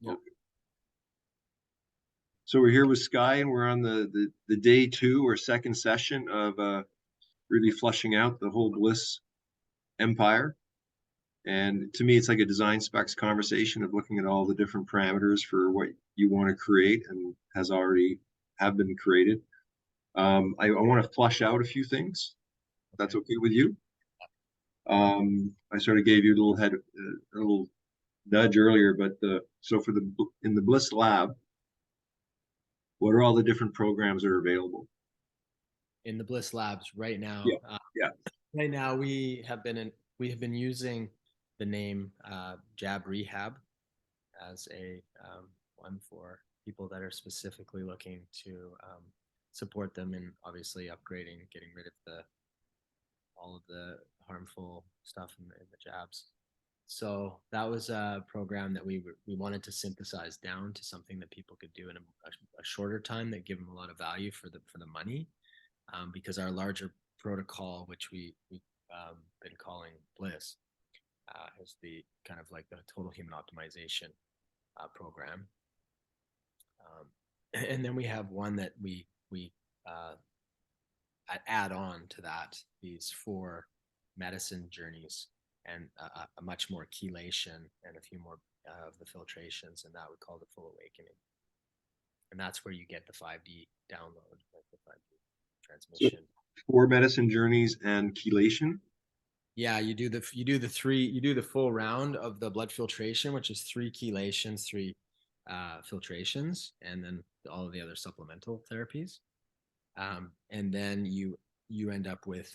Yeah. So we're here with Sky, and we're on the day 2 or second session of really flushing out the whole Bliss empire. And to me, it's like a design specs conversation of looking at all the different parameters for what you want to create and has already have been created. I want to flush out a few things. If that's okay with you. I sort of gave you a little nudge earlier, but so for in the Bliss Lab, what are all the different programs that are available? In the Bliss Labs right Yeah, now, yeah. right now we have been using the name Jab Rehab as a one for people that are specifically looking to support them in obviously upgrading, getting rid of all of the harmful stuff in the jabs. So that was a program that we wanted to synthesize down to something that people could do in a shorter time that give them a lot of value for the money, because our larger protocol, which we been calling Bliss, is the kind of like the total human optimization program. And then we have one that we uh, add on to that, these 4 medicine journeys and a much more chelation and a few more of the filtrations, and that we call the full awakening. And that's where you get the 5D download, like the 5D So transmission. 4 medicine journeys and chelation. Yeah, you do the full round of the blood filtration, which is 3 chelations, 3 filtrations, and then all of the other supplemental therapies. And then you end up with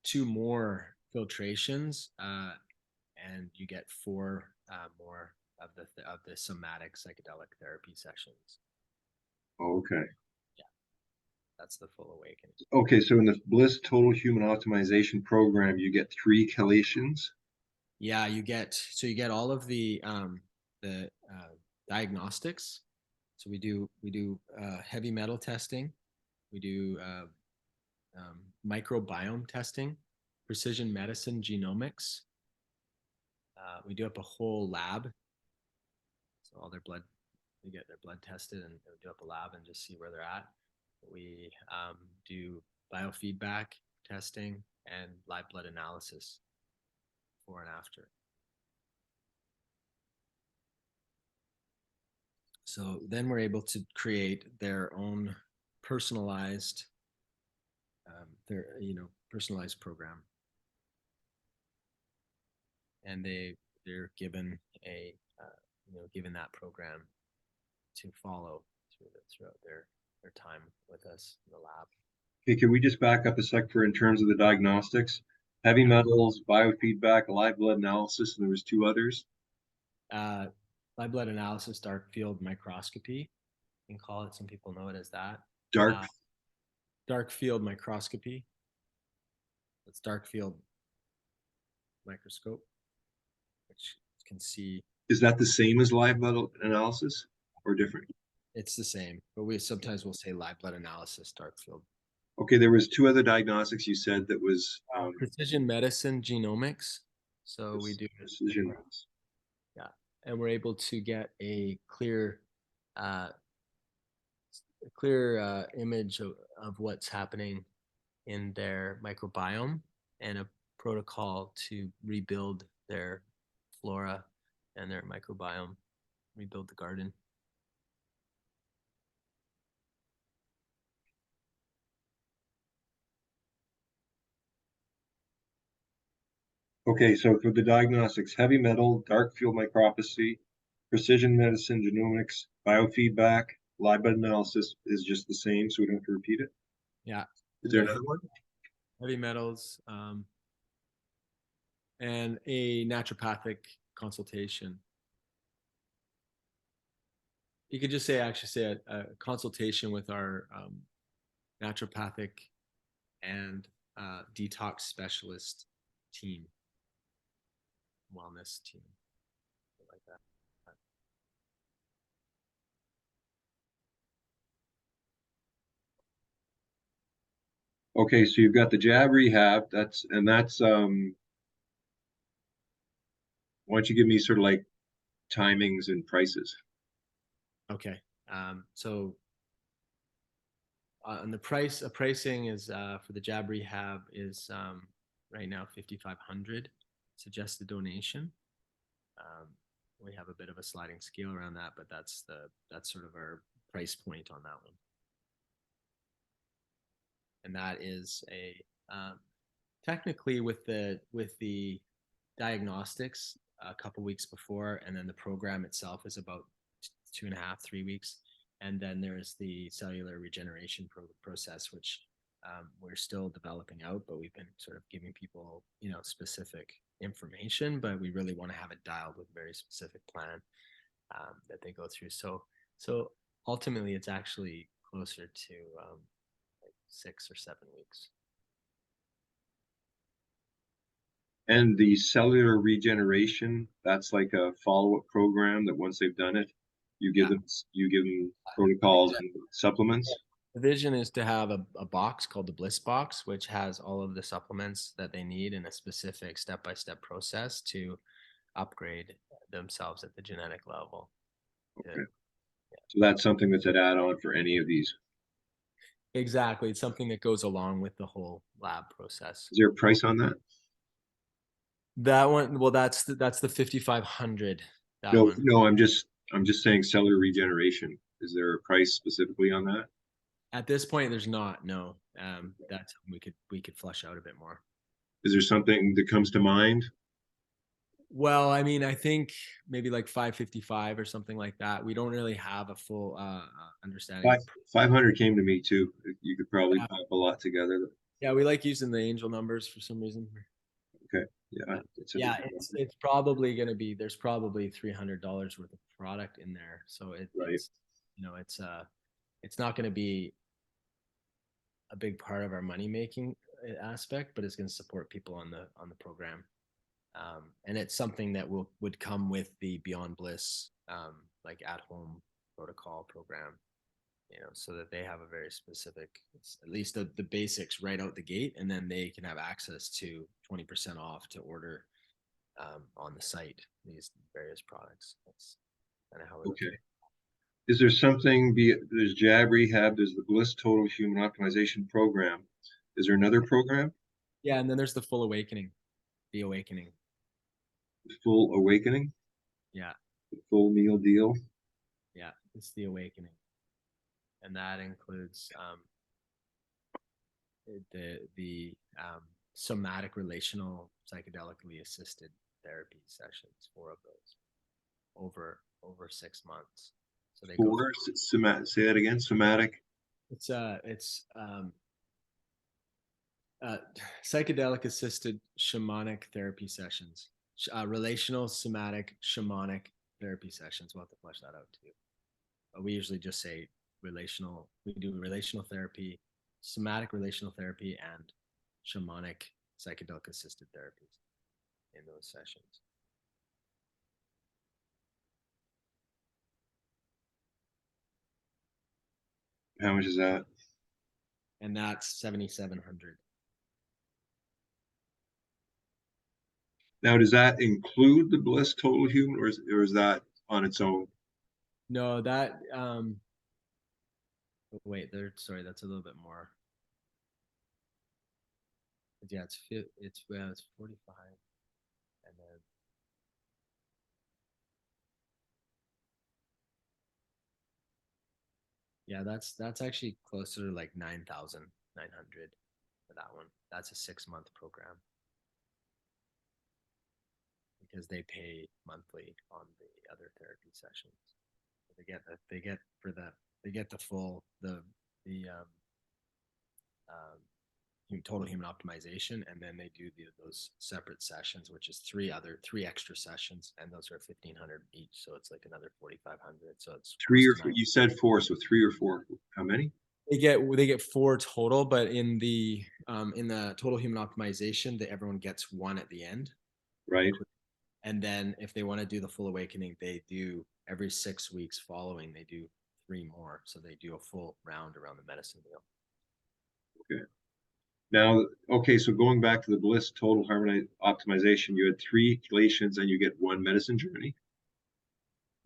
2 more filtrations, and you get 4 more of the somatic psychedelic therapy sessions. Okay. Yeah, that's the full awakening. Okay, so in the Bliss Total Human Optimization program, you get 3 chelations. Yeah, you get all of the diagnostics. So we do heavy metal testing, we do microbiome testing, precision medicine, genomics. We do up a whole lab, so all their blood, we get their blood tested, and we do up a lab and just see where they're at. We do biofeedback testing and live blood analysis before and after. So then we're able to create their own personalized, personalized program, and they're given given that program to follow throughout their time with us in the lab. Okay, can we just back up a sec for in terms of the diagnostics? Heavy metals, biofeedback, live blood analysis, and there was 2 others. Live blood analysis, dark field microscopy, you can call it. Some people know it as that. Dark. Dark field microscopy. It's dark field microscope, which can see. Is that the same as live blood analysis or different? It's the same, but we sometimes will say live blood analysis, dark field. Okay, there was 2 other diagnostics you said that was Precision medicine, genomics. So we do precision. Yeah, and we're able to get a clear image of what's happening in their microbiome and a protocol to rebuild their flora and their microbiome, rebuild the garden. Okay, so for the diagnostics, heavy metal, dark field microscopy, precision medicine, genomics, biofeedback, live blood analysis is just the same, so we don't have to repeat it. Yeah. Is there another one? Heavy metals, and a naturopathic consultation. You could just say a consultation with our naturopathic and detox specialist team, wellness team, like that. Okay, so you've got the jab rehab. That's why don't you give me sort of like timings and prices? Okay. So on the pricing is for the jab rehab is right now 5,500 suggested donation. Um, we have a bit of a sliding scale around that, but that's sort of our price point on that one. And that is a technically with the diagnostics a couple weeks before, and then the program itself is about 2.5, 3 weeks, and then there's the cellular regeneration process, which we're still developing out, but we've been sort of giving people specific information, but we really want to have it dialed with a very specific plan that they go through. So ultimately, it's actually closer to like 6 or 7 weeks. And the cellular regeneration, that's like a follow-up program that once they've done it, you give Yeah. them protocols and supplements. The vision is to have a box called the Bliss box, which has all of the supplements that they need in a specific step-by-step process to upgrade themselves at the genetic level. Okay. So that's something that's an add-on for any of these. Exactly. It's something that goes along with the whole lab process. Is there a price on that? That one, well, that's the 5,500. That No, one. no, I'm just saying cellular regeneration. Is there a price specifically on that? At this point, there's not. No. That's we could flush out a bit more. Is there something that comes to mind? Well, I mean, I think maybe like 555 or something like that. We don't really have a full understanding Five of. 500 came to me too. You could probably Yeah, pop a lot together. yeah, we like using the angel numbers for some reason. Okay. Yeah, it's a Yeah, different it's probably going to be there's probably $300 worth of product in there, so right. it's not going to be a big part of our money making aspect, but it's going to support people on the program. And it's something that would come with the Beyond Bliss like at home protocol program, so that they have a very specific, at least the basics right out the gate, and then they can have access to 20% off to order on the site these various products. That's kind of how we're looking. Okay. Is there something there's Jab Rehab, there's the Bliss Total Human Optimization program. Is there another program? Yeah, and then there's the full awakening, the awakening. The Full Awakening, Yeah, the full meal deal. yeah, it's the awakening, and that includes the somatic relational psychedelically assisted therapy sessions, 4 of those over 6 months. So they go through. Say that again. Somatic. It's uh, psychedelic assisted shamanic therapy sessions, relational somatic shamanic therapy sessions. We'll have to flesh that out too. But we usually just say relational. We do relational therapy, somatic relational therapy, and shamanic psychedelic assisted therapies in those sessions. How much is that? And that's 7,700. Now, does that include the Bliss Total Human, or is that on its own? No, that wait, there. Sorry, that's a little bit more. Yeah, it's 45, and then yeah, that's actually closer to like 9,900 for that one. That's a 6 month program because they pay monthly on the other therapy sessions. They get the full the total human optimization, and then they do those separate sessions, which is three extra sessions, and those are 1,500 each, so it's like another 4,500. So it's Three close or to four, nine. you said four, so three or four. How many? They get 4 total, but in the total human optimization, everyone gets one at the end. Right. And then if they want to do the full awakening, they do every 6 weeks following, they do 3 more. So they do a full round around the medicine wheel. Okay. Now, okay, so going back to the Bliss Total Harmony Optimization, you had 3 chelations and you get 1 medicine journey.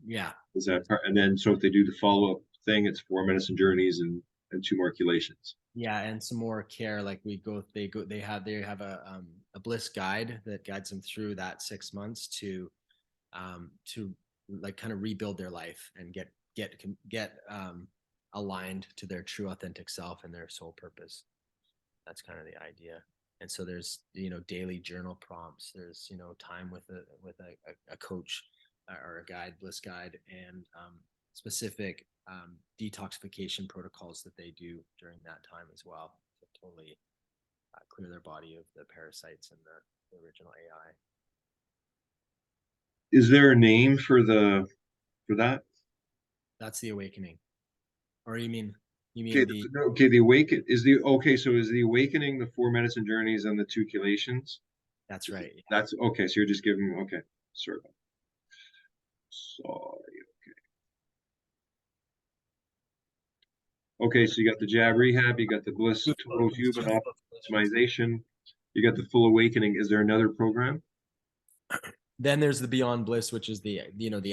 Yeah. Is that part? And then so if they do the follow-up thing, it's 4 medicine journeys and 2 marculations. Yeah, and some more care. Like they have a bliss guide that guides them through that 6 months to like kind of rebuild their life and get aligned to their true authentic self and their soul purpose. That's kind of the idea. And so there's daily journal prompts. There's time with a coach or a guide, bliss guide, and specific detoxification protocols that they do during that time as well to totally clear their body of the parasites and the original AI. Is there a name for that? That's the awakening. Or you mean Okay, the okay, the awaken is the okay. So is the awakening the 4 medicine journeys and the 2 chelations? that's right. Yeah. That's okay. So you're just giving okay. Sorry. Sorry. Okay, so you got the jab rehab, you got the bliss total human optimization, you got the full awakening. Is there another program? Then there's the Beyond Bliss, which is the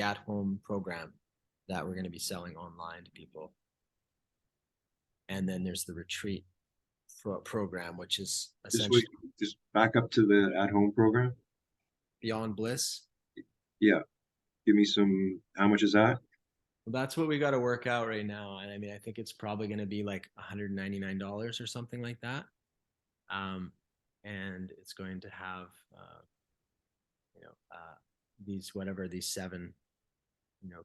at-home program that we're going to be selling online to people. And then there's the retreat program, which is essentially Just back up to the at-home program. Beyond Bliss. Yeah, give me some. How much is that? Well, that's what we got to work out right now. And I mean, I think it's probably going to be like $199 or something like that. Um, and it's going to have, you know, these 7, you know,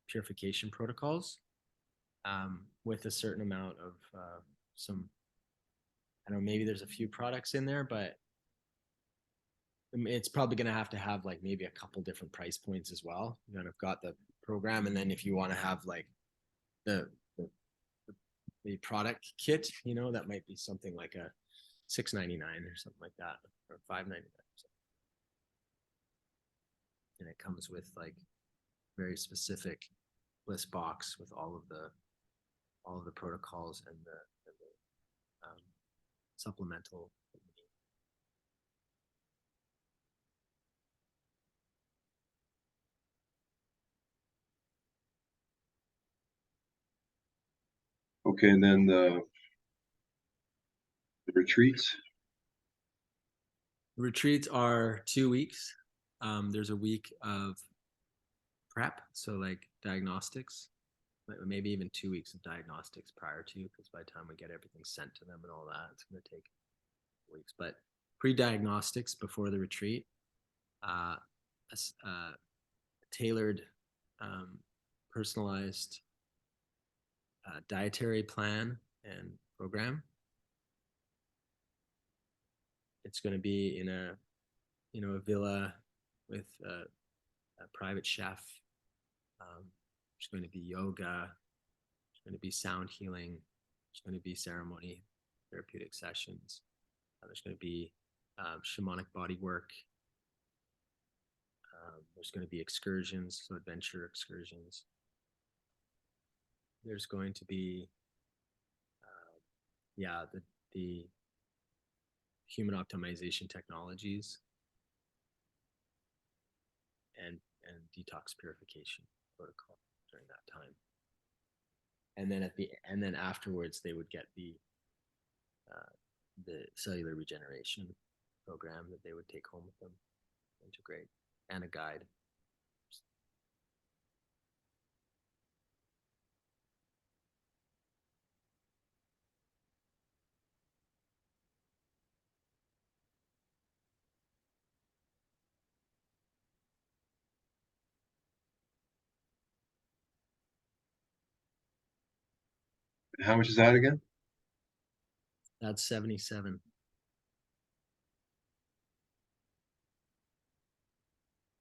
purification protocols with a certain amount of some, I don't know, maybe there's a few products in there, but it's probably going to have like maybe a couple different price points as well. You kind of got the program, and then if you want to have like the, the the product kit, that might be something like a $6.99 or something like that, or $5.99. And it comes with like very specific bliss box with all of the protocols and the supplemental. Okay, and then the retreats. The retreats are 2 weeks. There's a week of prep, so like diagnostics, maybe even 2 weeks of diagnostics prior to, because by the time we get everything sent to them and all that, it's going to take weeks. But pre-diagnostics before the retreat, uh, tailored, um, personalized dietary plan and program. It's going to be in a villa with a private chef. There's going to be yoga. There's going to be sound healing. There's going to be ceremony, therapeutic sessions. There's going to be shamanic body work. There's going to be excursions, so adventure excursions. There's going to be, the human optimization technologies and detox purification protocol during that time. And then afterwards, they would get the cellular regeneration program that they would take home with them, integrate, and a guide. How much is that again? That's 77.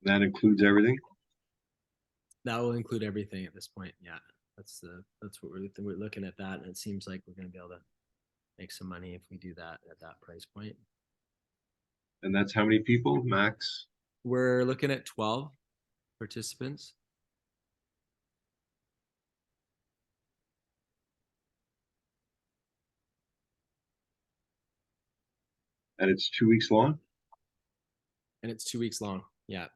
That includes everything. That will include everything at this point. Yeah, that's what we're looking at that, and it seems like we're going to be able to make some money if we do that at that price point. And that's how many people max? We're looking at 12 participants. And it's 2 weeks long. And it's 2 weeks long. Yeah.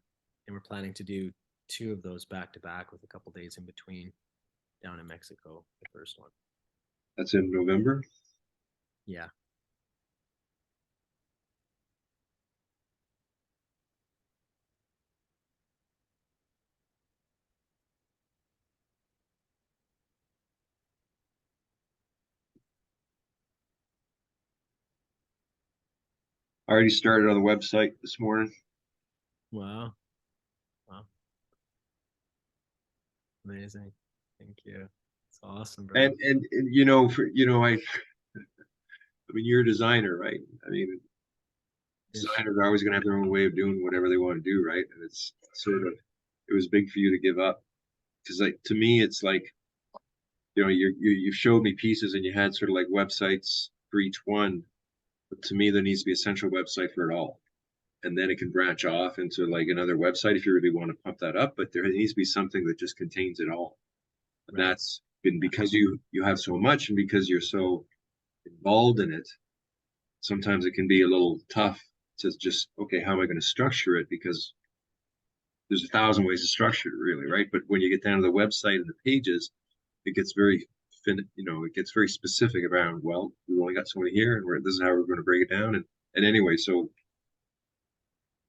And we're planning to do two of those back to back with a couple days in between down in Mexico, the first one. That's in November. Yeah. I already started on the website this morning. Wow. Wow. Amazing. Thank you. It's awesome, bro. And for I mean, you're a designer, right? I mean, Ish. designers are always going to have their own way of doing whatever they want to do, right? And it's sort of, it was big for you to give up because, like, to me, it's like, you showed me pieces and you had sort of like websites for each one, but to me, there needs to be a central website for it all, and then it can branch off into like another website if you really want to pump that up. But there needs to be something that just contains it all, and Right. that's been because you have so much and because you're so involved in it. Sometimes it can be a little tough to just, okay, how am I going to structure it? Because there's 1,000 ways to structure it, really, right? But when you get down to the website and the pages, it gets very it gets very specific around, well, we've only got so many here, and this is how we're going to break it down. And anyway, so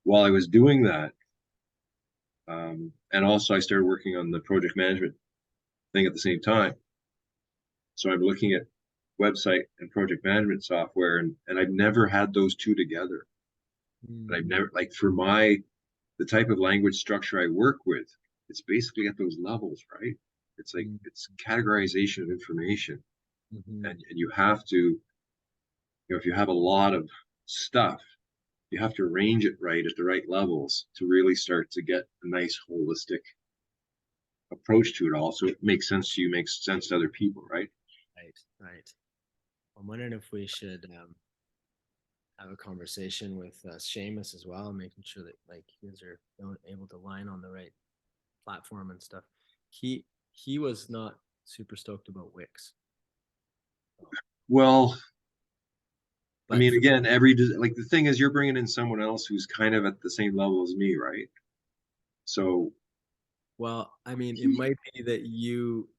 while I was doing that, and also I started working on the project management thing at the same time. So I'm looking at website and project management software, and I've never had those two together. And I've never, like, for the type of language structure I work with, it's basically at those levels, right? It's like it's categorization of information, Mm-hmm. and you have to, if you have a lot of stuff, you have to arrange it right at the right levels to really start to get a nice holistic approach to it all. So it makes sense to you, makes sense to other people, right? Right. Right. I'm wondering if we should have a conversation with Seamus as well, making sure that like you guys are able to line on the right platform and stuff. He he was not super stoked about Wix, Well, I but mean, again, like the thing is, you're bringing in someone else who's kind of at the same level as me, right? So well, I mean, it he, might be that you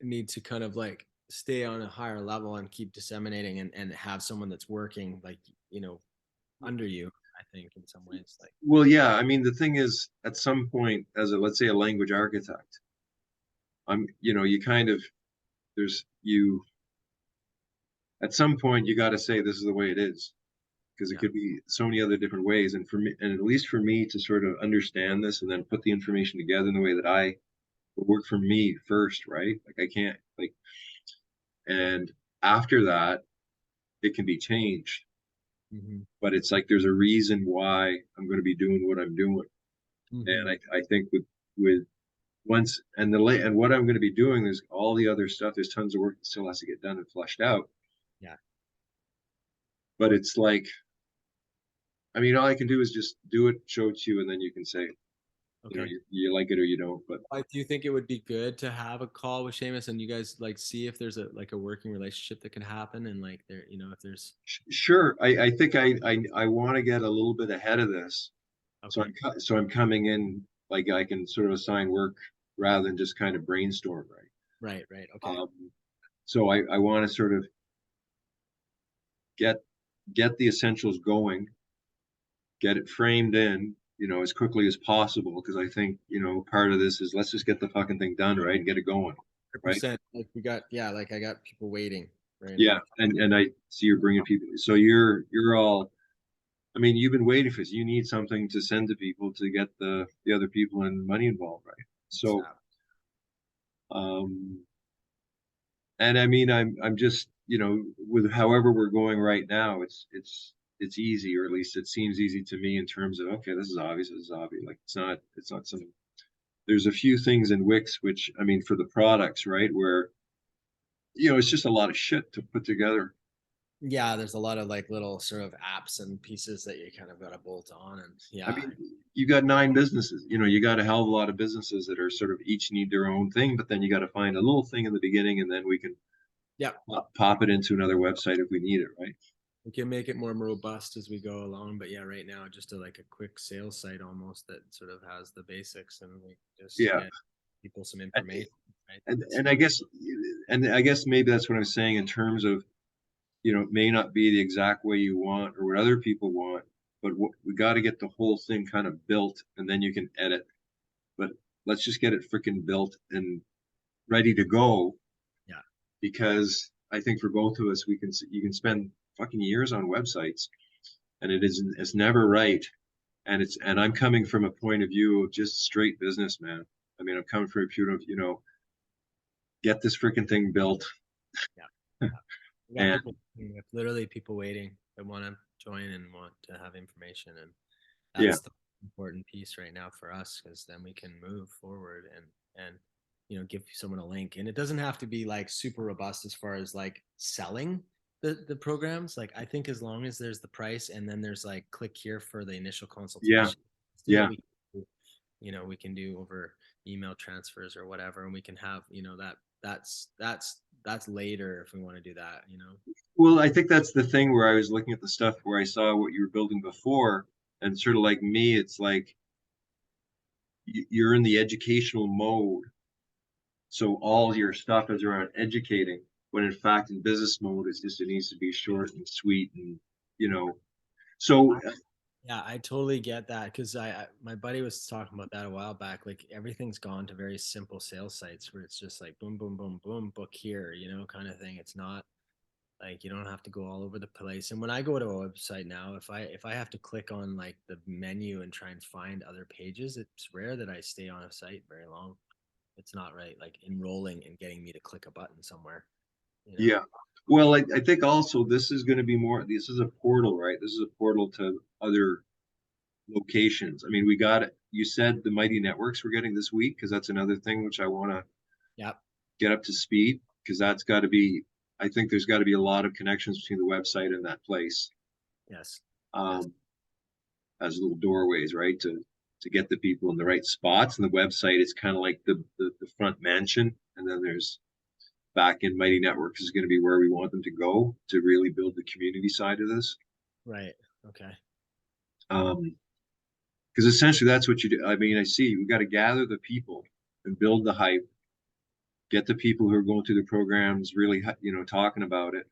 need to kind of like stay on a higher level and keep disseminating and have someone that's working like under you. I think in some ways, like well, yeah, I mean, the thing is, at some point, as a let's say a language architect, you kind of there's you at some point you got to say this is the way it is because it yeah, could be so many other different ways. And for me, and at least for me to sort of understand this and then put the information together in the way that I would work for me first, right? Like I can't like, and after that, it can be changed. mm-hmm. But it's like there's a reason why I'm going to be doing what I'm doing, Mm-hmm. and I think with once and and what I'm going to be doing, there's all the other stuff. There's tons of work that still has to get done and flushed out. Yeah, But it's like, I mean, all I can do is just do it, show it to you, and then you can say, okay. you like it or you don't. But Do you think it would be good to have a call with Seamus and you guys like see if there's a working relationship that can happen and like there, if there's sure, I think I want to get a little bit ahead of this, so okay, I'm coming in like I can sort of assign work rather than just kind of brainstorm, right? right, right, okay, Um, so I want to sort of get get the essentials going, get it framed in, as quickly as possible. Because I think, part of this is let's just get the fucking thing done, right, and get it going, right? 100%. Like we got, yeah, like I got people waiting, right? Yeah, and I see you're bringing people. So you're all. I mean, you've been waiting for this. You need something to send to people to get the other people and money involved, right? So, um, and I mean, I'm just, with however we're going right now, it's easy, or at least it seems easy to me in terms of, okay, this is obvious, this is obvious. Like it's not some. There's a few things in Wix which, I mean, for the products, right, where it's just a lot of shit to put together. Yeah, there's a lot of like little sort of apps and pieces that you kind of got to bolt on, and I yeah, mean, you got 9 businesses. You got a hell of a lot of businesses that are sort of each need their own thing, but then you got to find a little thing in the beginning, and then we can yeah, pop it into another website if we need it, right? we can make it more robust as we go along. But yeah, right now, just like a quick sales site almost that sort of has the basics, and we just Yeah. get people some information, right? And That's and I guess and I guess maybe that's what I'm saying in terms of, it may not be the exact way you want or what other people want, but we got to get the whole thing kind of built and then you can edit. But let's just get it freaking built and ready to go, yeah, because I think for both of us, you can spend fucking years on websites and it's never right. And I'm coming from a point of view of just straight business, man. I mean, I'm coming from a point of, get this freaking thing built. yeah, yeah. We got And people, we have literally people waiting that want to join and want to have information, and yeah, that's the important piece right now for us because then we can move forward and give someone a link, and it doesn't have to be like super robust as far as like selling the programs. Like I think as long as there's the price and then there's like click here for the initial yeah, consultation, that yeah. we can do, we can do over email transfers or whatever, and we can have that's later if we want to do that. Well, I think that's the thing where I was looking at the stuff where I saw what you were building before, and sort of like me, it's like you're in the educational mode. So all your stuff is around educating, when in fact in business mode, it needs to be short and sweet and you know. So Yeah, I totally get that because my buddy was talking about that a while back. Like everything's gone to very simple sales sites where it's just like boom, boom, boom, boom, book here, kind of thing. It's not like you don't have to go all over the place. And when I go to a website now, if I have to click on like the menu and try and find other pages, it's rare that I stay on a site very long. It's not right, like enrolling and getting me to click a button somewhere, you know. yeah. Well, I think also this is going to be more. This is a portal, right? This is a portal to other locations. I mean, we got it. You said the Mighty Networks we're getting this week, because that's another thing which I want to Yep. get up to speed, because that's got to be. I think there's got to be a lot of connections between the website and that place, Yes. Yes. um, as little doorways, right, to get the people in the right spots. And the website is kind of like the front mansion, and then there's back in Mighty Networks is going to be where we want them to go to really build the community side of this. Right. Okay. Because essentially that's what you do. I mean, I see we got to gather the people and build the hype, get the people who are going through the programs really, talking about it,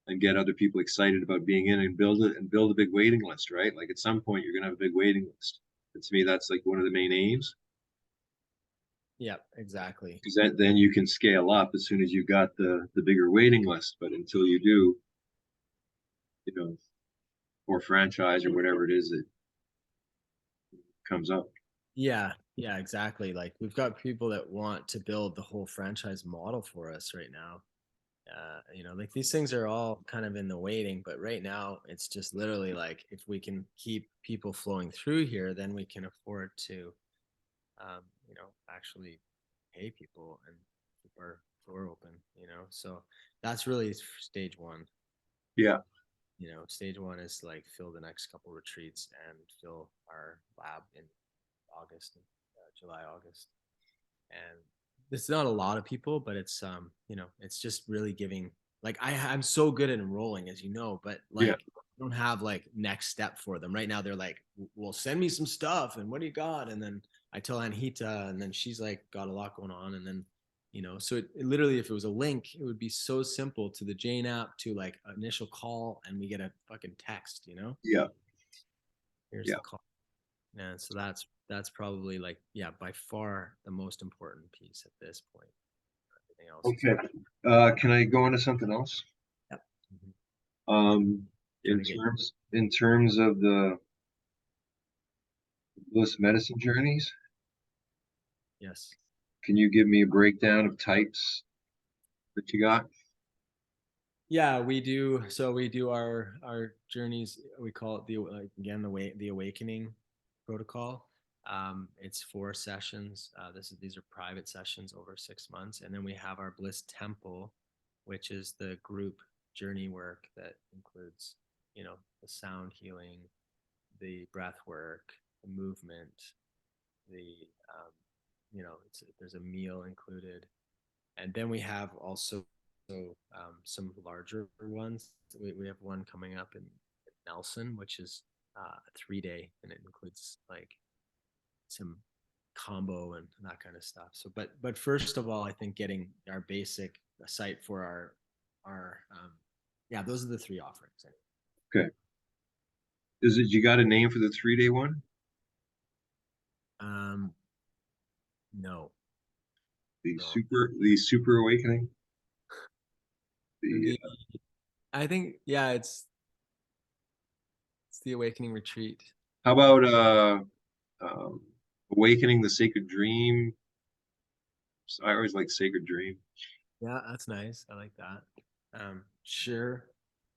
and get other people excited about being in and build it and build a big waiting list, right? Like at some point you're going to have a big waiting list. And to me, that's like one of the main aims, Yep. Exactly. because then you can scale up as soon as you've got the bigger waiting list. But until you do, you know, or franchise or whatever it is that comes up. Yeah, yeah, exactly. Like we've got people that want to build the whole franchise model for us right now. Like these things are all kind of in the waiting, but right now it's just literally like if we can keep people flowing through here, then we can afford to, actually pay people and keep our door open. So that's really stage one. Yeah. Stage one is like fill the next couple retreats and fill our lab in August, July, August, and it's not a lot of people, but it's just really giving. Like I'm so good at enrolling, as you know, but Yeah. like I don't have like next step for them right now. They're like, "Well, send me some stuff, and what do you got?" And then I tell Anhita, and then she's like, got a lot going on, and then. So it literally, if it was a link, it would be so simple to the Jane app to like initial call, and we get a fucking text. Yeah. Here's Yeah. the call. And so that's probably like, yeah, by far the most important piece at this point. Everything else is Okay. Can I go on to something else? yep. Mhm. Um, Trying in to get terms of the Bliss medicine journeys, yes. can you give me a breakdown of types that you got? Yeah, we do. So we do our journeys. We call it again the awakening protocol. It's 4 sessions. These are private sessions over 6 months, and then we have our Bliss Temple, which is the group journey work that includes, the sound healing, the breath work, the movement, the there's a meal included, and then we have also some larger ones. We have one coming up in Nelson, which is a 3 day, and it includes like some combo and that kind of stuff. So, but first of all, I think getting our basic site for our yeah, those are the three offerings. Okay. Is it, you got a name for the 3 day one? No, no. The super awakening? The The, I think yeah, it's the awakening retreat. how about um, awakening the sacred dream? I always like sacred dream. Yeah, that's nice. I like that. Sure.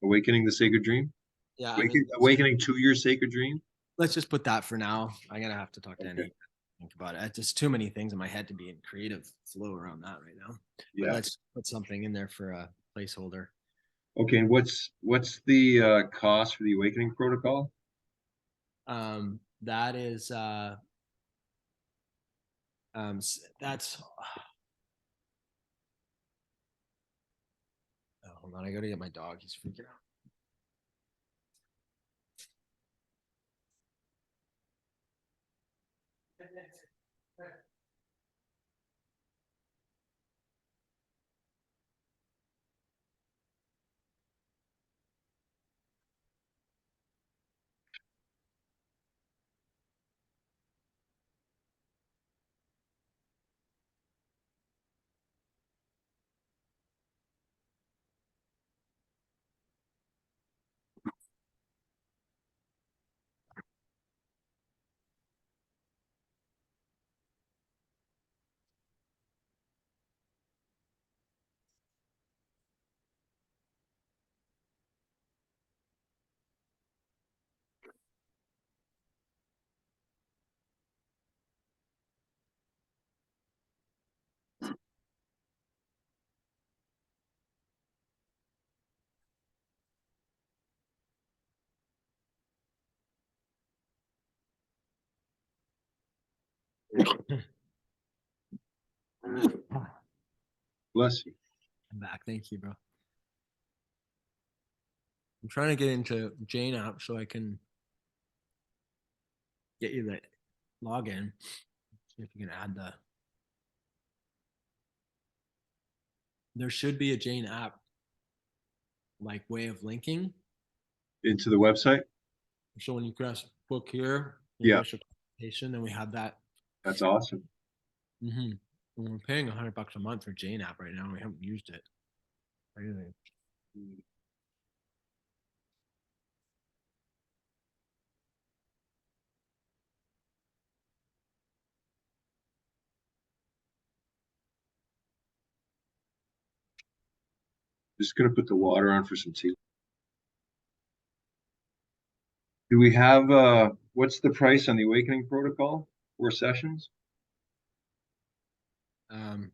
Awakening the sacred dream? Yeah, I mean, Awakening to your sacred dream? let's just put that for now. I'm gonna have to talk to Okay. Annie, think about it. Just too many things in my head to be in creative flow around that right now. But Yeah. let's put something in there for a placeholder. Okay, and what's the cost for the awakening protocol? That is that's oh, hold on, I gotta get my dog. He's freaking out. Bless you. I'm back. Thank you, bro. I'm trying to get into Jane app so I can get you the login. See if you can add the. There should be a Jane app like way of linking. Into the website? So when you press book here, Yeah, initial consultation, then we have that. that's awesome. Mm-hmm. We're paying $100 a month for Jane app right now. And we haven't used it. Really. Just gonna put the water on for some tea. Do we have what's the price on the awakening protocol? 4 sessions? Um,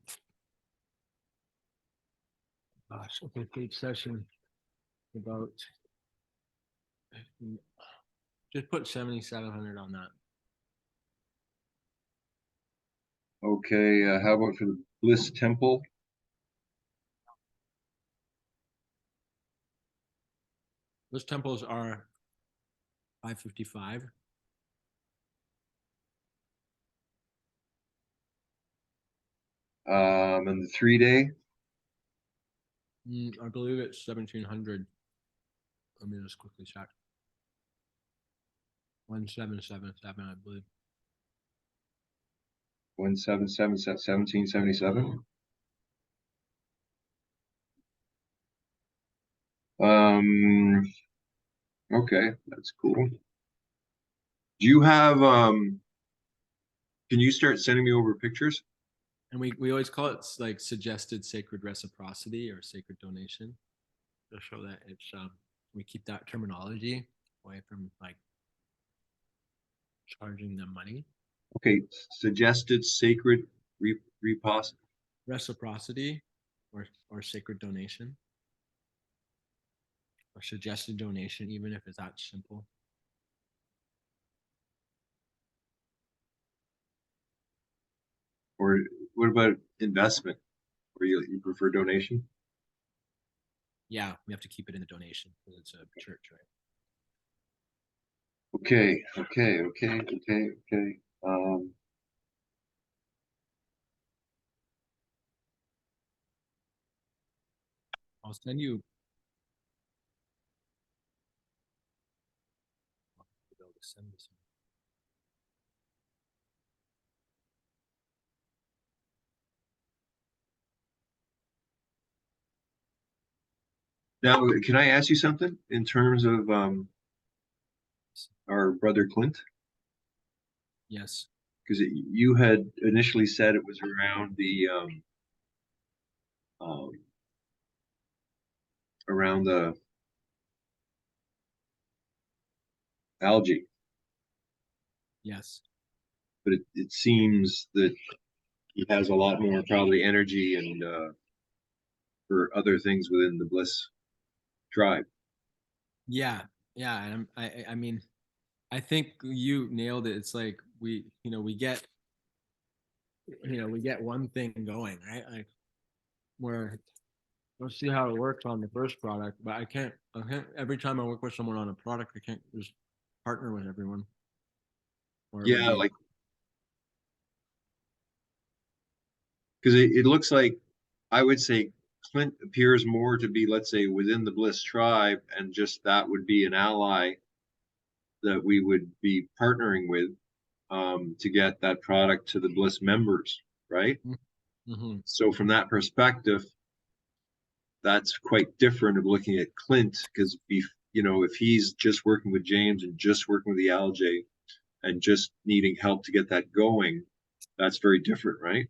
gosh, okay, each session about just put 7,700 on that. Okay, how about for the Bliss Temple? Those temples are 555. And the 3 day? I believe it's 1,700. Let me just quickly check. 1,777, I believe. 1777. Um, okay, that's cool. Do you have can you start sending me over pictures? And we always call it like suggested sacred reciprocity or sacred donation to show that it's we keep that terminology away from like charging them money. Okay, suggested sacred repos Reciprocity or sacred donation or suggested donation, even if it's that simple. or what about investment? Or you prefer donation? Yeah, we have to keep it in the donation because it's a church, right? Okay. I'll send you. I'll be able to send this. Now, can I ask you something in terms of our brother Clint? Yes. Because you had initially said it was um, around the algae, Yes. but it seems that he has a lot more probably energy and for other things within the Bliss tribe. Yeah. Yeah. And I mean, I think you nailed it. It's like we get one thing going, right? Like where we'll see how it works on the first product, but I can't, every time I work with someone on a product, I can't just partner with everyone or it would Yeah, be, like because it looks like I would say Clint appears more to be, let's say, within the Bliss tribe, and just that would be an ally that we would be partnering with to get that product to the Bliss members, right? mm-hmm. So from that perspective, that's quite different of looking at Clint because if he's just working with James and just working with the algae and just needing help to get that going, that's very different, right?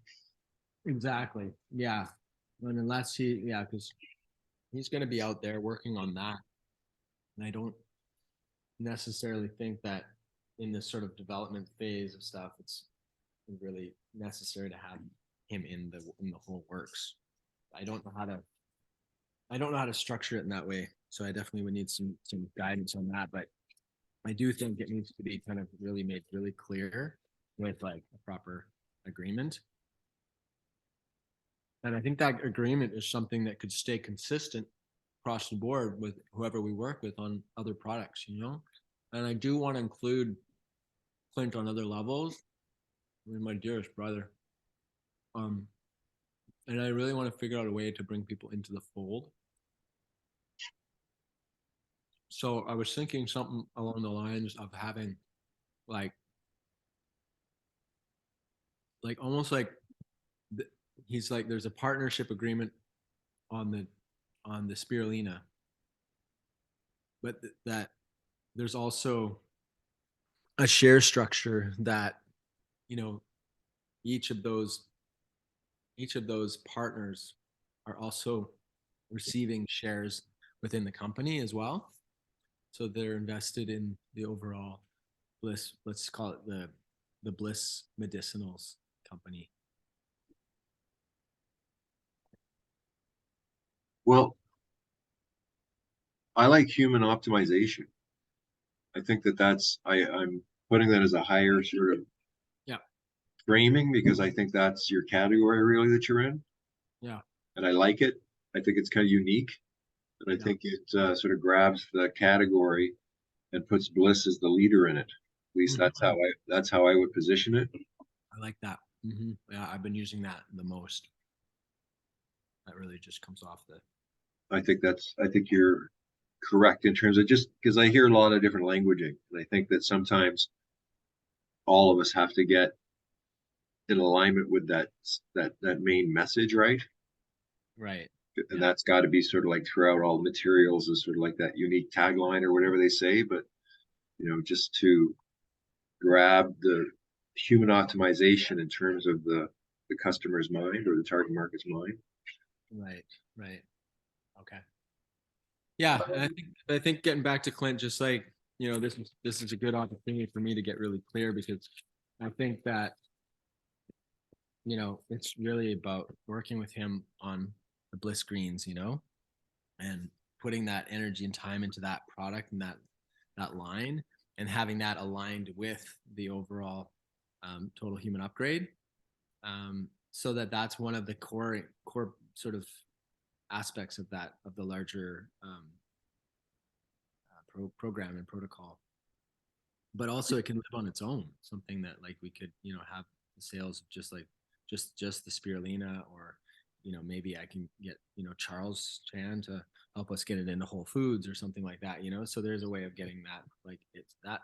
Exactly. Yeah. And unless yeah, because he's going to be out there working on that. And I don't necessarily think that in this sort of development phase of stuff, it's really necessary to have him in the whole works. I don't know how to I don't know how to structure it in that way. So I definitely would need some guidance on that. But I do think it needs to be kind of really made really clear with like a proper agreement. And I think that agreement is something that could stay consistent across the board with whoever we work with on other products, you know? And I do want to include Clint on other levels. I mean, my dearest brother. Um, and I really want to figure out a way to bring people into the fold. So I was thinking something along the lines of having like almost like th- he's like there's a partnership agreement on the spirulina, but that there's also a share structure that you know each of those each of those partners are also receiving shares within the company as well. So they're invested in the overall Bliss, let's call it the Bliss Medicinals company. Well, I like human optimization. I think I'm putting that as a higher sort of Yeah, framing because I think that's your category really that you're in, yeah, and I like it. I think it's kind of unique, and I yeah. think it sort of grabs the category and puts Bliss as the leader in it. At least Mhm. that's how I would position it. I like that. Yeah, I've been using that the most. That really just comes off the. I think you're correct in terms of just because I hear a lot of different languaging, and I think that sometimes all of us have to get in alignment with that main message, right? Right. And Yeah. that's got to be sort of like throughout all the materials is sort of like that unique tagline or whatever they say. But just to grab the human optimization in terms of the customer's mind or the target market's mind. Right. Right. Okay. Yeah, and I think getting back to Clint, just like this is a good opportunity for me to get really clear because I think that it's really about working with him on the bliss greens, and putting that energy and time into that product and that line and having that aligned with the overall total human upgrade, so that's one of the core sort of aspects of that, of the larger program and protocol. But also it can live on its own, something that like we could, have the sales of just like just the spirulina, or maybe I can get Charles Chan to help us get it into Whole Foods or something like that. So there's a way of getting that, like it's that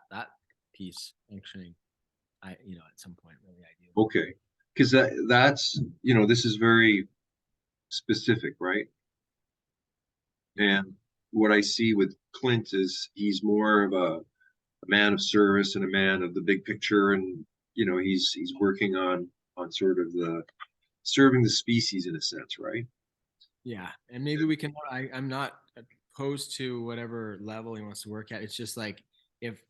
piece functioning, at some point, really ideal. Okay. Because that's, this is very specific, right? Yeah. And what I see with Clint is he's more of a man of service and a man of the big picture, and he's working on sort of the serving the species in a sense, right? Yeah, and maybe we can. I'm not opposed to whatever level he wants to work at. It's just like if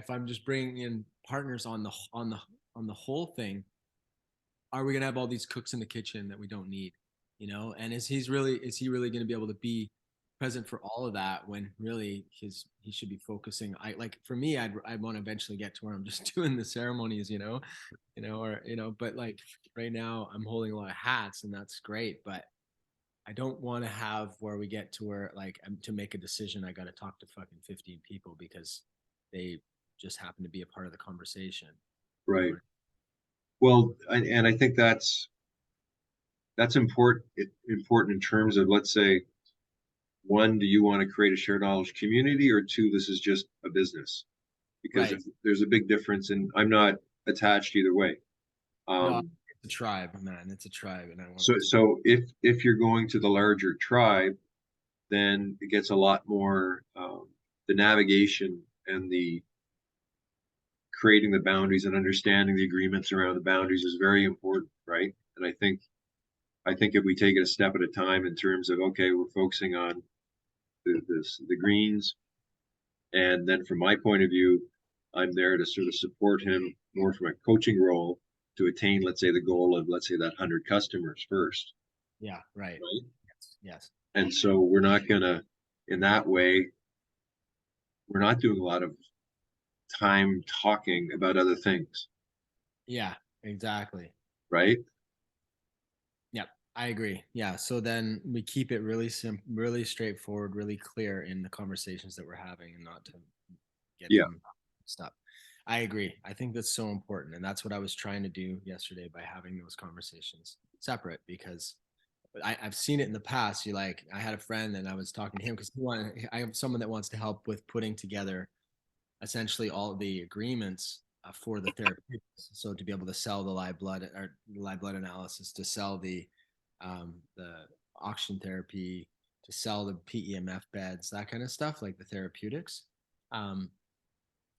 I'm just bringing in partners on the whole thing, are we gonna have all these cooks in the kitchen that we don't need? And is he really gonna be able to be present for all of that when really he should be focusing? I like for me, I'd want to eventually get to where I'm just doing the ceremonies, but like right now I'm holding a lot of hats and that's great, but I don't want to have where we get to where like to make a decision I got to talk to fucking 15 people because they just happen to be a part of the conversation. You Right. know? Well, and I think that's important in terms of, let's say, one, do you want to create a shared knowledge community, or two, this is just a business? Because Right. there's a big difference, and I'm not attached either way. No, Um, it's a tribe, man. It's a tribe, and I want so it to. so if you're going to the larger tribe, then it gets a lot more, the navigation and the creating the boundaries and understanding the agreements around the boundaries is very important, right? And I think if we take it a step at a time in terms of, okay, we're focusing on the greens, and then from my point of view, I'm there to sort of support him more from a coaching role to attain, let's say, the goal of, let's say, that 100 customers first, Yeah. Right. right? Yes. Yes. And so we're not gonna, in that way, we're not doing a lot of time talking about other things, Yeah. Exactly. right? Yep. I agree. Yeah. So then we keep it really simple, really straightforward, really clear in the conversations that we're having, and not to get Yeah. him stuck. I agree. I think that's so important. And that's what I was trying to do yesterday by having those conversations separate, because I've seen it in the past. I had a friend and I was talking to him because I have someone that wants to help with putting together essentially all the agreements for the therapeutics. So to be able to sell the live blood or live blood analysis, to sell the oxygen therapy, to sell the PEMF beds, that kind of stuff, like the therapeutics. Um,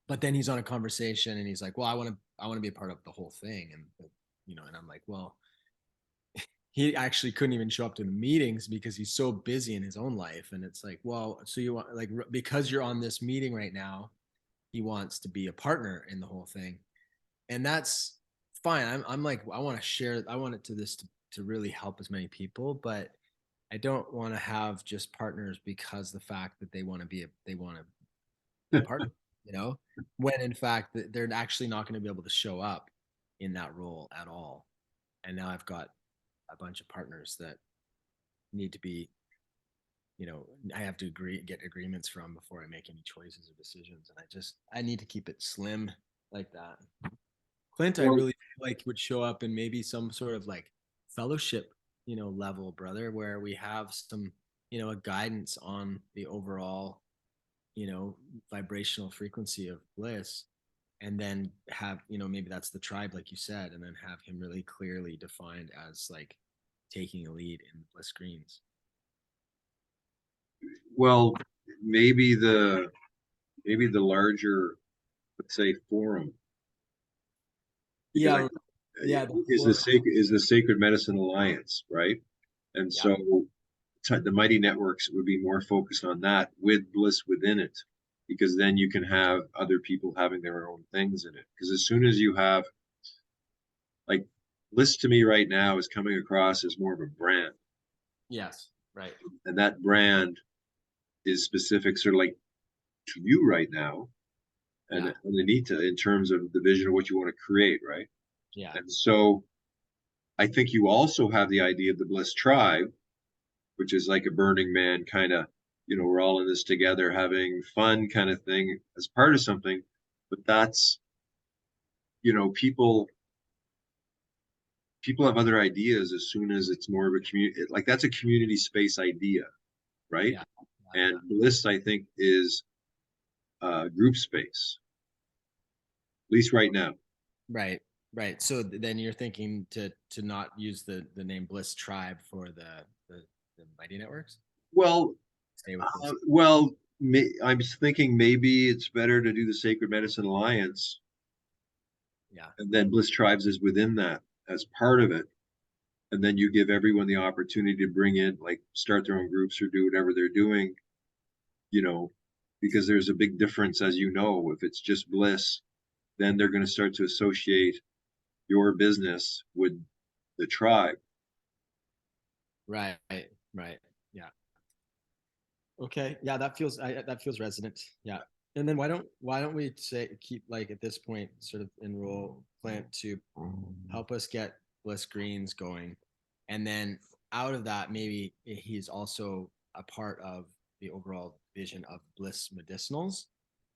but then he's on a conversation and he's like, well, I want to be a part of the whole thing. And I'm like, well, he actually couldn't even show up to the meetings because he's so busy in his own life. And it's like, well, so you want, like, because you're on this meeting right now, he wants to be a partner in the whole thing. And that's fine. I'm like, I want to share, I want it to really help as many people, but I don't want to have just partners because the fact that they want to be a partner, when in fact they're actually not going to be able to show up in that role at all. And now I've got a bunch of partners that need to be, I have to get agreements from before I make any choices or decisions. And I need to keep it slim like that. Clint, I Well, really feel like would show up in maybe some sort of like fellowship, level, brother, where we have some, a guidance on the overall, you know, vibrational frequency of bliss, and then have, maybe that's the tribe, like you said, and then have him really clearly defined as like taking a lead in bliss greens. well, maybe the larger, let's say, forum, because Yeah. Yeah. is the Sacred Medicine Alliance, right? And Yeah. so the Mighty Networks would be more focused on that with Bliss within it, because then you can have other people having their own things in it. Because as soon as you have, like, Bliss to me right now is coming across as more of a brand, Yes. Right. and that brand is specific, sort of like to you right now, and Yeah. Anita, in terms of the vision of what you want to create, right? Yeah. And so I think you also have the idea of the Bliss tribe, which is like a Burning Man kind of, we're all in this together, having fun kind of thing as part of something. But that's, people have other ideas as soon as it's more of a community, like that's a community space idea, right? Yeah. And Bliss, I think, is group space, at least right now. Right. Right. So then you're thinking to not use the name Bliss Tribe for the Mighty Networks? Well, Stay with Bliss. I'm thinking maybe it's better to do the Sacred Medicine Alliance, Yeah. and then Bliss Tribes is within that as part of it. And then you give everyone the opportunity to bring in, like, start their own groups or do whatever they're doing, you know, because there's a big difference, as you know, if it's just Bliss, then they're going to start to associate your business with the tribe. Right. Right. Yeah. Okay. Yeah, that feels resonant. Yeah. And then why don't we say keep like at this point sort of enroll Plant to help us get Bliss Greens going, and then out of that maybe he's also a part of the overall vision of Bliss Medicinals,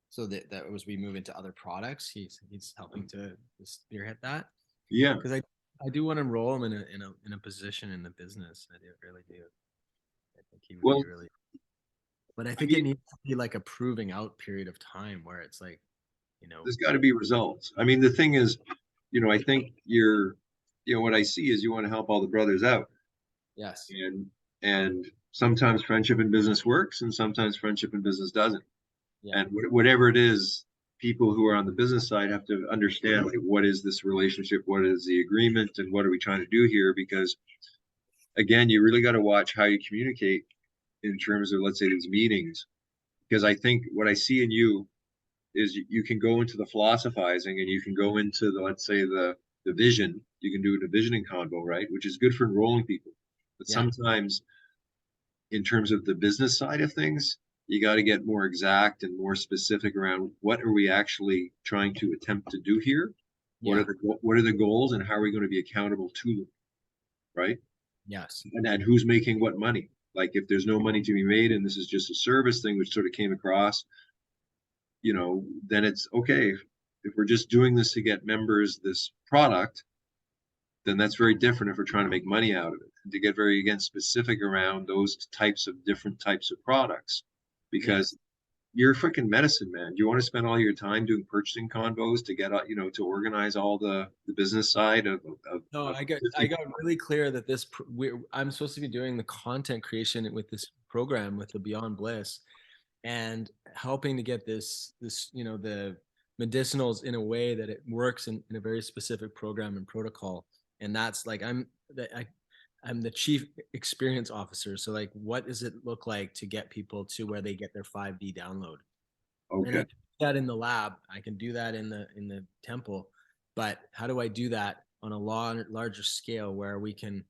so that as we move into other products, he's helping to spearhead that, Yeah. because I do want to enroll him in a position in the business. I do really do. I think he would be Well, really, but I I think it mean, needs to be like a proving out period of time where it's like, you know, there's got to be results. I mean, the thing is, I think what I see is you want to help all the brothers out, yes, and sometimes friendship in business works, and sometimes friendship in business doesn't. yeah, And whatever it is, people who are on the business side have to understand, like, what is this relationship, what is the agreement, and what are we trying to do here? Because again, you really got to watch how you communicate in terms of, let's say, these meetings. Because I think what I see in you is you can go into the philosophizing, and you can go into the, let's say, the vision. You can do the visioning convo, right? Which is good for enrolling people. But yeah, sometimes in terms of the business side of things, you got to get more exact and more specific around what are we actually trying to attempt to do here? yeah, What are the goals, and how are we going to be accountable to them, right? yes, And who's making what money? Like, if there's no money to be made and this is just a service thing, which sort of came across, then it's okay. If we're just doing this to get members this product, then that's very different if we're trying to make money out of it. And to get very, again, specific around those types of different types of products, yes. because you're a freaking medicine man. Do you want to spend all your time doing purchasing convos to get, to organize all the business side No, of I got really clear that I'm supposed to be doing the content creation with this program with the Beyond Bliss, and helping to get this the medicinals in a way that it works in a very specific program and protocol. And that's like I'm the chief experience officer. So like, what does it look like to get people to where they get their 5D download? And I Okay. can do that in the lab. I can do that in the temple. But how do I do that on a larger scale where we can,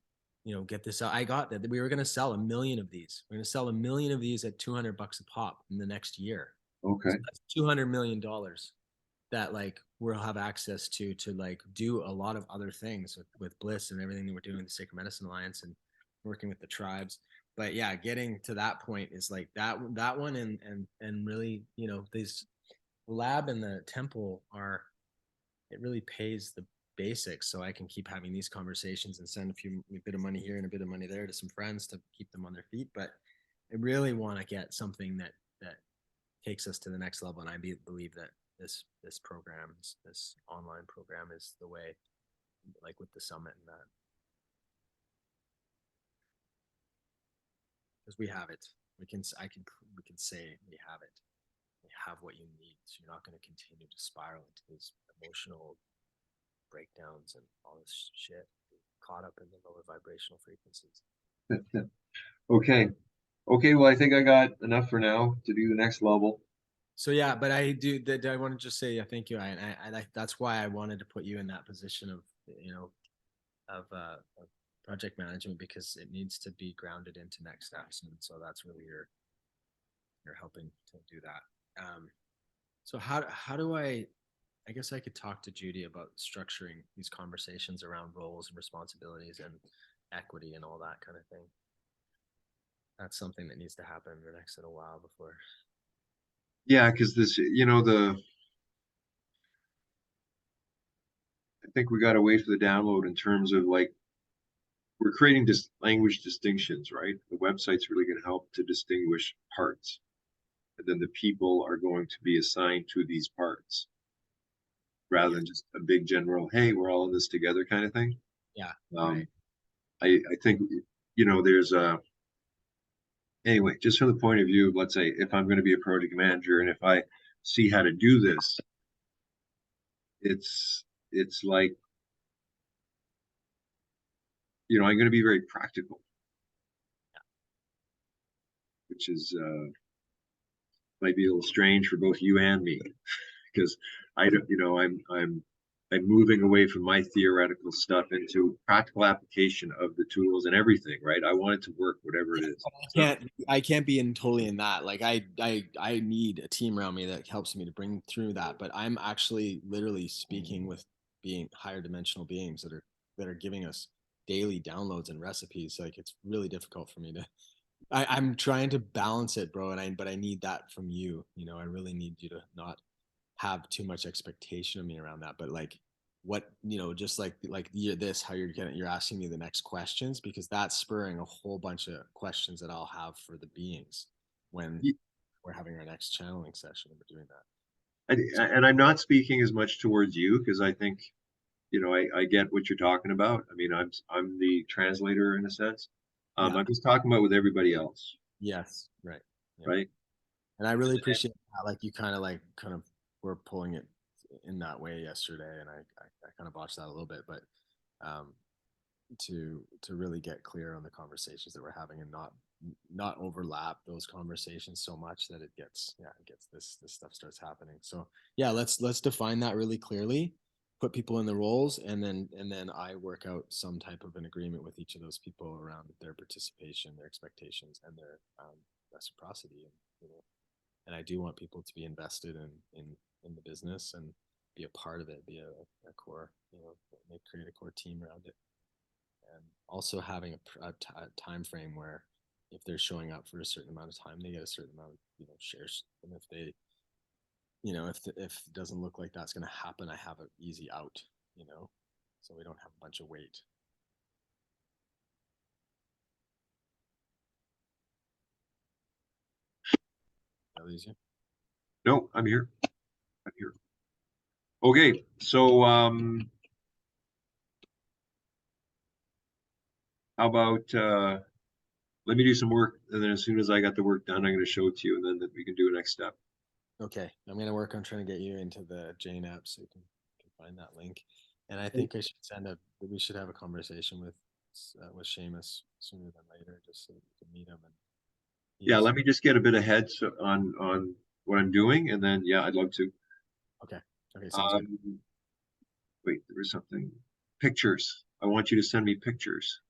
get this out? I got that we were going to sell 1 million of these. We're going to sell 1 million of these at $200 a pop in the next year. Okay. So that's $200 million that like we'll have access to like do a lot of other things with Bliss and everything that we're doing with the Sacred Medicine Alliance and working with the tribes. But yeah, getting to that point is like that one, and really, these lab and the temple are, it really pays the basics, so I can keep having these conversations and send a bit of money here and a bit of money there to some friends to keep them on their feet. But I really want to get something that takes us to the next level, and I believe that this program, this online program, is the way, like with the summit and that, because we have it. We can say we have it. We have what you need, so you're not going to continue to spiral into these emotional breakdowns and all this shit, caught up in the lower vibrational frequencies. Okay. Okay. Well, I think I got enough for now to do the next level. So yeah, but I do that. I want to just say, yeah, thank you. That's why I wanted to put you in that position of, of project management, because it needs to be grounded into next steps, and so that's really you're helping to do that. So how do I guess I could talk to Judy about structuring these conversations around roles and responsibilities and equity and all that kind of thing. that's something that needs to happen in the next little while before. Yeah, because this, I think we got to wait for the download in terms of like we're creating just language distinctions, right? The website's really going to help to distinguish parts, and then the people are going to be assigned to these parts rather Yeah. than just a big general, hey, we're all in this together kind of thing. Yeah. Um, Right. I think there's a anyway, just from the point of view of let's say if I'm going to be a project manager and if I see how to do this, it's like I'm going to be very practical, which is might be a little strange for both you and me because I don't, I'm moving away from my theoretical stuff into practical application of the tools and everything, right? I want it to work, whatever it is. I can't be in totally in that. Like I need a team around me that helps me to bring through that. But I'm actually literally speaking with being higher dimensional beings that are giving us daily downloads and recipes. Like it's really difficult for me to I'm trying to balance it, bro, but I need that from you. I really need you to not have too much expectation of me around that. But like what just like this how you're asking me the next questions because that's spurring a whole bunch of questions that I'll have for the beings when we're having our next channeling session and we're doing that. And I'm not speaking as much towards you because I think, I get what you're talking about. I mean, I'm the translator in a sense. Yeah. I'm just talking about with everybody else, Yes. Right. Yeah. right? And I really appreciate that. Like you kind of were pulling it in that way yesterday, and I kind of botched that a little bit, but um, to really get clear on the conversations that we're having and not overlap those conversations so much that it gets this stuff starts happening. So yeah, let's define that really clearly, put people in the roles, and then I work out some type of an agreement with each of those people around their participation, their expectations, and their reciprocity. And I do want people to be invested in the business and be a part of it, be a core, create a core team around it, and also having a time frame where if they're showing up for a certain amount of time, they get a certain amount of shares, and if they if it doesn't look like that's going to happen, I have an easy out, so we don't have a bunch of weight. That lose you? No, I'm here. I'm here. Okay, so how about let me do some work, and then as soon as I got the work done, I'm going to show it to you, and then we can do a next step. Okay, I'm going to work on trying to get you into the Jane app so you can find that link. And I think we should have a conversation with Seamus sooner than later, just so that we can meet him and Yeah, he's let me just get a bit ahead on what I'm doing, and then yeah, I'd love to. okay. Okay, sounds good. Um, wait, there was something. Pictures. I want you to send me pictures.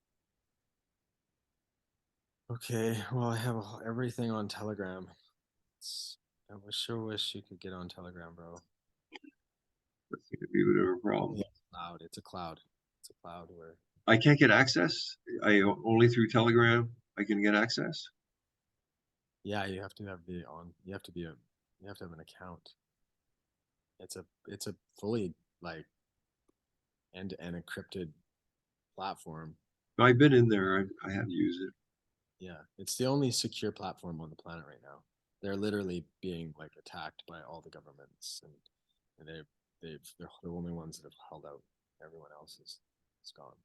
Okay, well, I have everything on Telegram. I sure wish you could get on Telegram, bro. That's going to be a bit of a problem. Yeah, cloud. It's a cloud. It's a cloud where I can't get access. I only through Telegram I can get access. yeah, you have to have the on. You have to have an account. It's a fully like end-to-end encrypted platform. I've been in there. I have used it. Yeah, it's the only secure platform on the planet right now. They're literally being like attacked by all the governments, and they're the only ones that have held out. Everyone else is gone.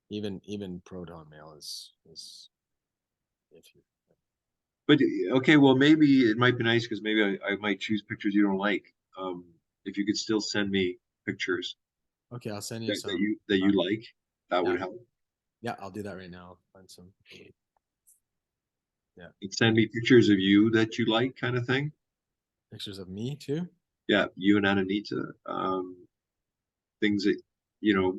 Even Proton Mail is if you But okay, well maybe it might be nice because maybe I might choose pictures you don't like. If you could still send me pictures okay, I'll send you that some. you like, that Yeah, would help. yeah, I'll do that right now. I'll find some. Yeah, And send me pictures of you that you like, kind of thing. pictures of me too. Yeah, you and Ananita. Things that you know.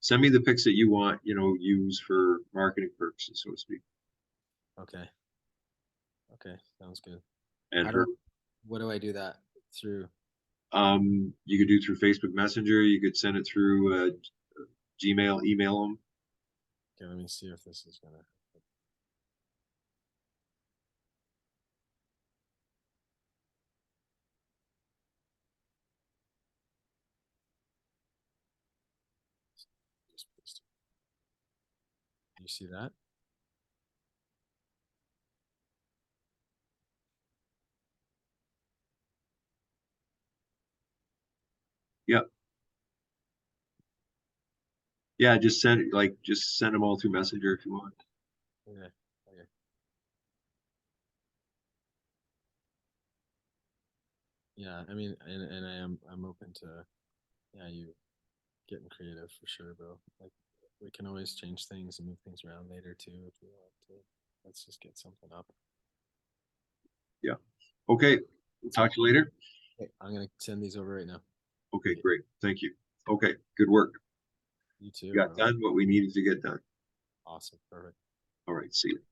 Send me the pics that you want. Use for marketing purposes, so to speak. Okay, okay, sounds good. And How do her, what do I do that through? you could do through Facebook Messenger. You could send it through Gmail, email them. Okay, let me see if this is gonna. You see that? Yeah. Yeah, just send them all through Messenger if you want. Okay. Okay. Yeah, I mean, and I'm open to, yeah, you getting creative for sure, bro. Like we can always change things and move things around later too if we want to. Let's just get something up. Yeah. Okay. Talk to you later. Okay, I'm gonna send these over right now. Okay, Okay, great. Thank you. Okay, good work. you too, Got bro. done what we needed to get done. Awesome. Perfect. All right, see you.